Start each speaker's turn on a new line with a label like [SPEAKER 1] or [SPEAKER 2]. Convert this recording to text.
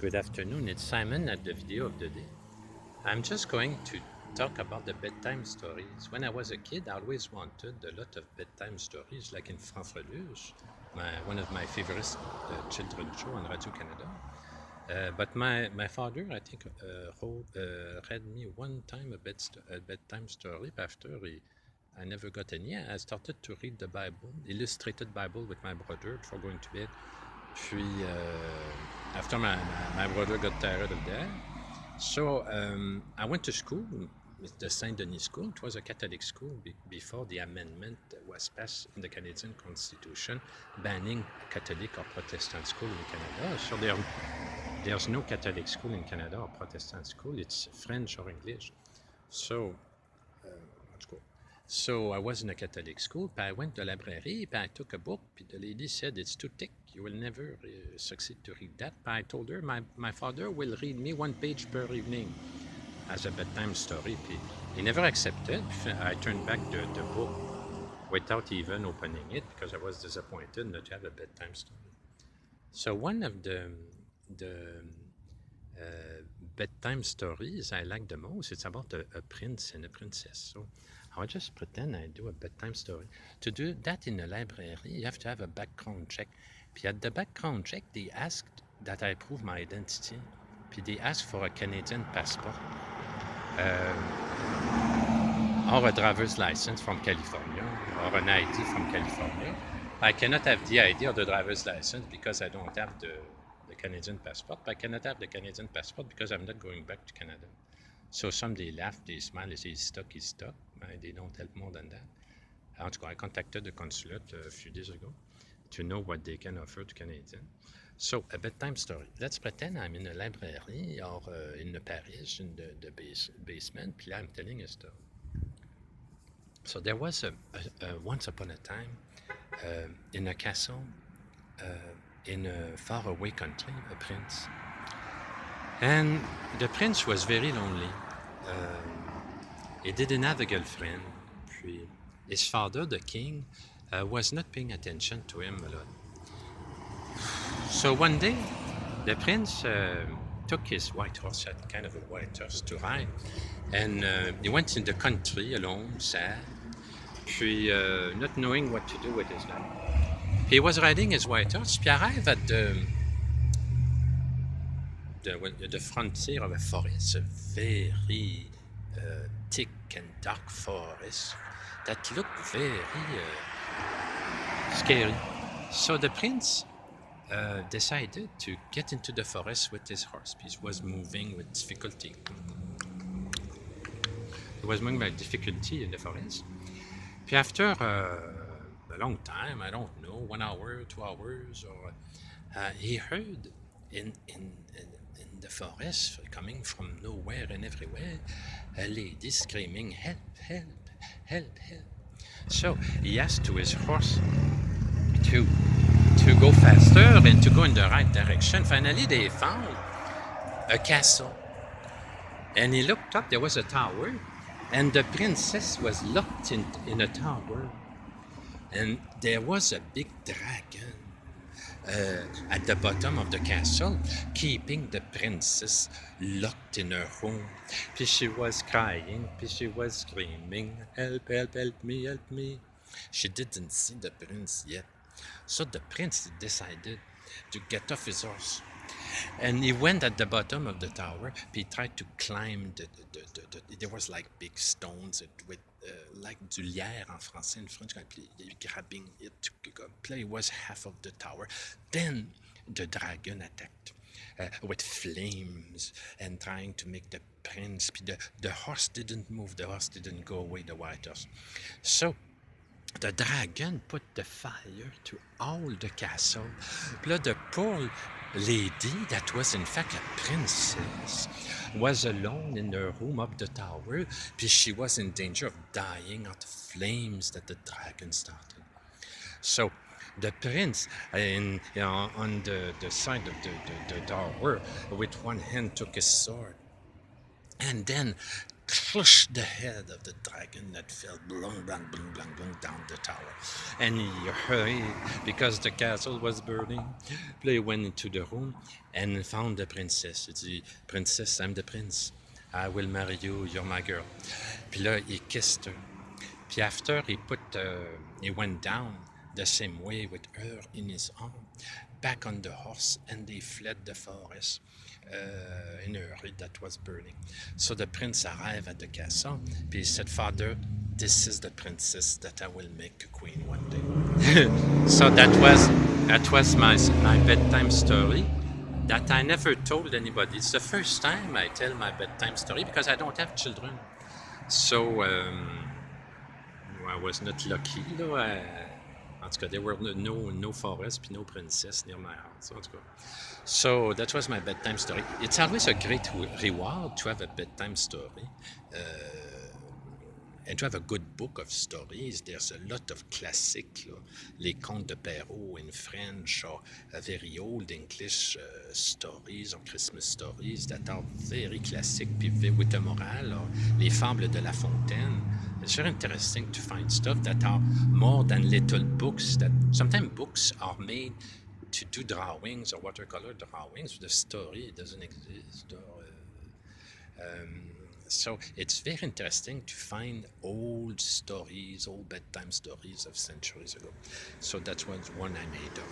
[SPEAKER 1] Good afternoon, it's Simon at the video of the day. I'm just going to talk about the bedtime stories. When I was a kid, I always wanted a lot of bedtime stories, like in Franfreluche, one of my favorite children's show on Radio-Canada. But my father, I think, read me one time a bedtime story. After I never got any. I started to read the Bible, illustrated Bible with my brother before going to bed. Puis, after my brother got tired of that, so I went to school, the Saint Denis School. It was a Catholic school before the amendment was passed in the Canadian Constitution, banning Catholic or Protestant school in Canada. So there's no Catholic school in Canada or Protestant school. It's French or English. So, let's go. So I was in a Catholic school, puis I went to the library, puis I took a book, puis the lady said, it's too thick, you will never succeed to read that. Puis I told her, my father will read me one page per evening as a bedtime story, puis he never accepted. I turned back the book without even opening it, because I was disappointed not to have a bedtime story. So one of the bedtime stories I like the most, it's about a prince and a princess. So I'll just pretend I do a bedtime story. To do that in a library, you have to have a background check. Puis at the background check, they asked that I prove my identity. Puis they asked for a Canadian passport or a driver's license from California or an ID from California. I cannot have the ID or the driver's license because I don't have the Canadian passport. I cannot have the Canadian passport because I'm not going back to Canada. So some they laugh, they smile, they say, he's stuck. They don't help more than that. En tout cas, I contacted the consulate a few days ago to know what they can offer to Canadians. So, a bedtime story. Let's pretend I'm in a library or in a Paris, in the basement, puis là, I'm telling a story. So there was once upon a time, in a castle, in a faraway country, a prince. And the prince was very lonely. He didn't have a girlfriend. Puis his father, the king, was not paying attention to him a lot. So one day, the prince took his white horse, had kind of a white horse to ride, and he went in the country alone, sad, puis not knowing what to do with his life. He was riding his white horse, puis arrive at the frontier of a forest, a very thick and dark forest that looked very scary. So the prince decided to get into the forest with his horse. He was moving with difficulty. He was moving by difficulty in the forest. Puis after a long time, I don't know, 1 hour, 2 hours, or he heard in the forest, coming from nowhere and everywhere, a lady screaming, help, help, help, help. So he asked to his horse to go faster and to go in the right direction. Finally, they found a castle. And he looked up, there was a tower, and the princess was locked in a tower. And there was a big dragon at the bottom of the castle, keeping the princess locked in her room. Puis she was crying, puis she was screaming, help, help, help me, help me. She didn't see the prince yet. So the prince decided to get off his horse. And he went at the bottom of the tower. He tried to climb there was like big stones with like du lierre en français, in French, grabbing it to play was half of the tower. Then the dragon attacked with flames and trying to make the prince. The horse didn't move. The horse didn't go away, the white horse. So the dragon put the fire to all the castle. Puis là, the poor lady, that was in fact a princess, was alone in her room up the tower, puis she was in danger of dying of the flames that the dragon started. So the prince, on the side of the tower, with one hand took his sword, and then crushed the head of the dragon that fell blung, blung, blung, blung, blung down the tower. And he hurried because the castle was burning. Puis he went into the room and found the princess. He dit, Princess, I'm the prince. I will marry you, you're my girl. Puis là, he kissed her. Puis after, he went down the same way with her in his arm, back on the horse, and they fled the forest in a hurry that was burning. So the prince arrived at the castle, puis he said, Father, this is the princess that I will make a queen one day. So that was my bedtime story that I never told anybody. It's the first time I tell my bedtime story because I don't have children. So I was not lucky, là. En tout cas, there were no forests puis no princess near my house. En tout cas. So that was my bedtime story. It's always a great reward to have a bedtime story. And to have a good book of stories. There's a lot of classics, là. Les Contes de Perrault in French, or very old English stories or Christmas stories that are very classic puis with a moral, or les Fables de La Fontaine. It's very interesting to find stuff that are more than little books. That sometimes books are made to do drawings or watercolor drawings. The story doesn't exist. So it's very interesting to find old stories, old bedtime stories of centuries ago. So that was one I made up.